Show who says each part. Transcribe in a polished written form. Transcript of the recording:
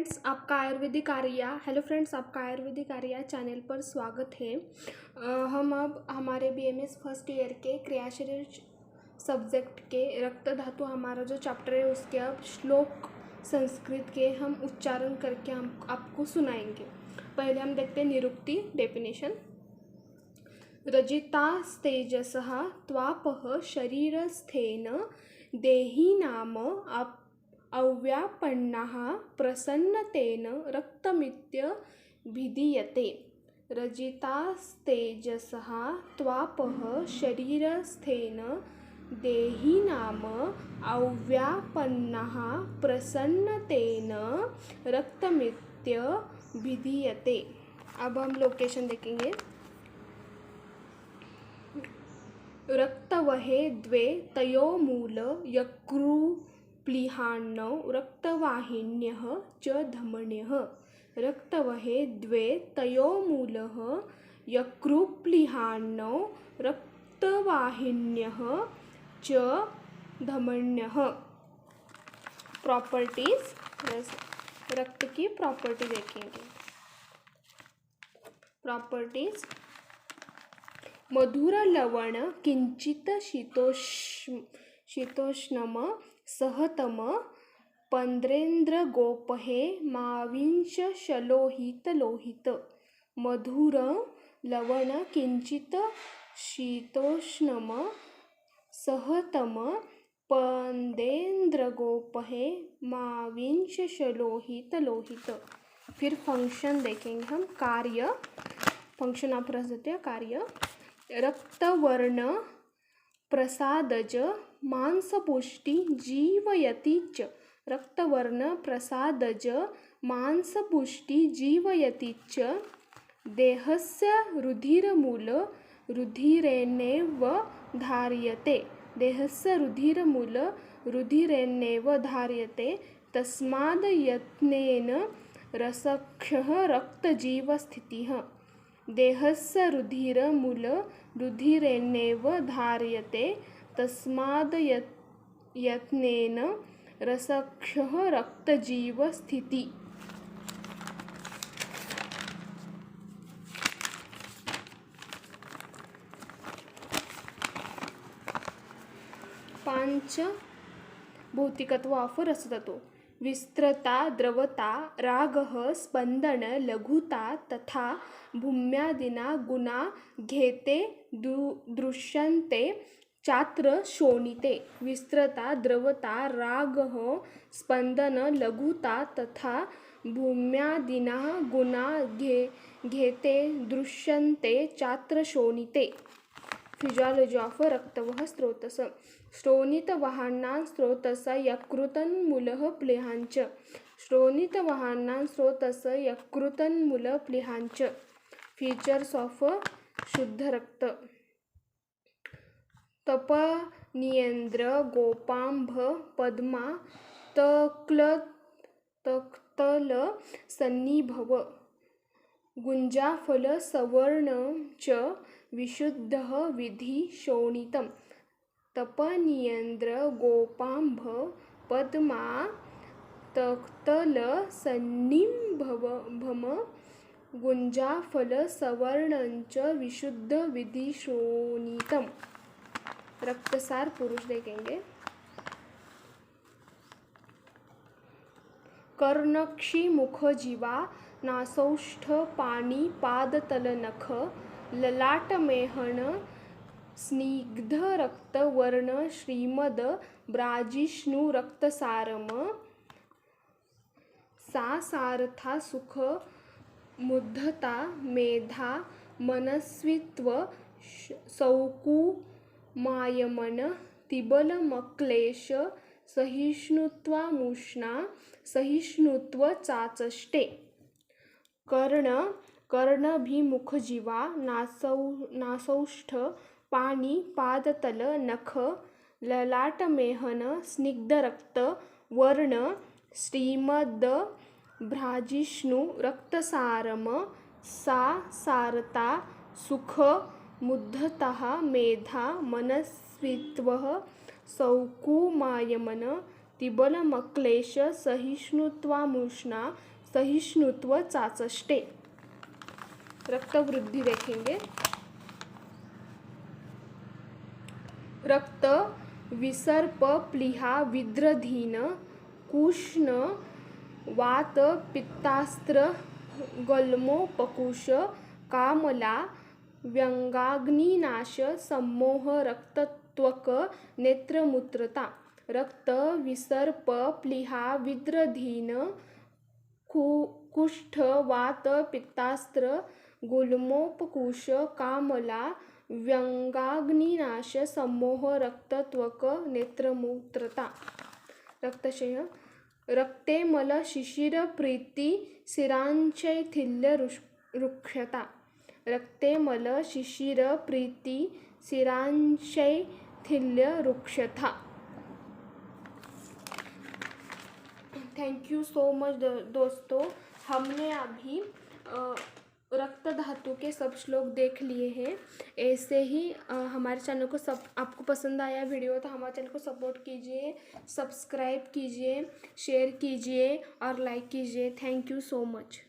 Speaker 1: Hello friends, आपका आयुर्वेदिक Arya channel पर स्वागत है। हम अब हमारे बीएमएस फर्स्ट ईयर के क्रियाशरीर सब्जेक्ट के रक्त धातु हमारा जो चैप्टर है उसके अब श्लोक संस्कृत के हम उच्चारण करके हम आपको सुनाएंगे। पहले हम देखते हैं निरुक्ति डेफिनेशन। रजितास्तेजसः त्वापः शरीरस्थेन देही नाम अव्यापन्नः प्रसन्नतेन रक्तमित्यभिधीयते। रजितास्तेजसः त्वापः शरीरस्थेन देही नाम अव्यापन्नः प्रसन्नतेन रक्तमित्यभिधीयते। अब हम लोकेशन देखेंगे। रक्तवहे द्वे तयोमूल यकृप्लीहाण्यौ रक्तवाहिन्यः च धमन्यः। रक्तवहे द्वे तयोमूलः यकृप्लीहाण्यौ रक्तवाहिन्यः च धमन्यः। प्रॉपर्टीज, रक्त की प्रॉपर्टी देखेंगे। प्रॉपर्टीज: मधुर लवण किंचित शीतोष्णम सहतम पंद्रेन्द्र गोपहे माविंश शलोहित लोहित। मधुर लवण किंचित शीतोष्णम सहतम पंद्रेन्द्र गोपहे माविंश शलोहित लोहित। फिर फंक्शन देखेंगे हम। कार्य, फंक्शन आप रख देते हैं। कार्य: रक्तवर्ण प्रसादज मांसपुष्टि जीवयति च। रक्तवर्ण प्रसादज मांसपुष्टि जीवयति च। देहस्य रुधिरमूल रुधिरेणैव धार्यते। देहस्य रुधिरमूल रुधिरेणैव धार्यते। तस्माद् यत्नेन रसख्यः रक्तजीवस्थितिः। देहस्य रुधिरमूल रुधिरेणैव धार्यते। तस्माद् यत्नेन रसख्यः रक्तजीवस्थिति। पांच भौतिकत्व ऑफ रसतत्व: विस्तृता द्रवता, रागः, स्पंदन, लघुता तथा भूम्यादिना गुणा घेते दृश्यन्ते चात्र शोणिते। विस्तृता द्रवता, रागः, स्पंदन, लघुता तथा भूम्यादिना गुणा घेते दृश्यन्ते चात्र शोणिते। फिजियोलॉजी ऑफ रक्तवह स्रोतस: श्रोणितवाहानां स्रोतस यकृतन्मूलः प्लीहांच। श्रोणितवाहानां स्रोतस यकृतन्मूलः प्लीहांच। फीचर्स ऑफ शुद्ध रक्त: तपनियंद्र गोपांभ पद्मा तक्तल सन्निभव गुंजाफल सवर्ण च विशुद्धः विधि शोणितम्। तपनियंद्र गोपांभ पद्मा तक्तल सन्निभम गुंजाफल सवर्णंच विशुद्ध विधि शोणितम्। रक्तसार पुरुष देखेंगे। कर्णक्षी मुख जीवा नासौष्ठ पानी पादतल नख ललाटमेहन स्निग्ध रक्त वर्ण श्रीमद ब्राजिष्णु रक्तसारम। सा सारथा सुख मुग्धता मेधा मनस्वित्व सौकुमायमन तिबलमक्लेश सहिष्णुत्वामुष्णा सहिष्णुत्व चाचष्टे। कर्णभिमुखजीवा नासौष्ठ पाणी पादतल नख ललाटमेहन स्निग्धरक्त वर्ण श्रीमद भ्राजिष्णु रक्तसारम। सा सारता सुख मुग्धता मेधा मनस्वित्व सौकुमायमन तिबलमक्लेश सहिष्णुत्वामुष्णा सहिष्णुत्व 64। रक्तवृद्धि देखेंगे। रक्त विसर्प प्लीहा विद्रधीन कुष्ण वात पित्तास्त्र गलमोपकुश कामला व्यंगाग्निनाश सम्मोह रक्तत्वक नेत्रमूत्रता। रक्त विसर्प प्लीहा विद्रधीन कुष्ठ वात पित्तास्त्र गुल्मोपकुश कामला व्यंगाग्निनाश सम्मोह रक्तत्वक नेत्रमूत्रता। रक्तक्षय रक्ते मल शिशिर प्रीति शिरांशैथिल्य रुक्षता। रक्ते मल शिशिर प्रीति शिरांशैथिल्य रुक्षता। थैंक यू सो मच दोस्तों, हमने अभी रक्त धातु के सब श्लोक देख लिए हैं। ऐसे ही हमारे चैनल को आपको पसंद आया वीडियो तो हमारे चैनल को सपोर्ट कीजिए, सब्सक्राइब कीजिए, शेयर कीजिए और लाइक कीजिए। Thank you so much.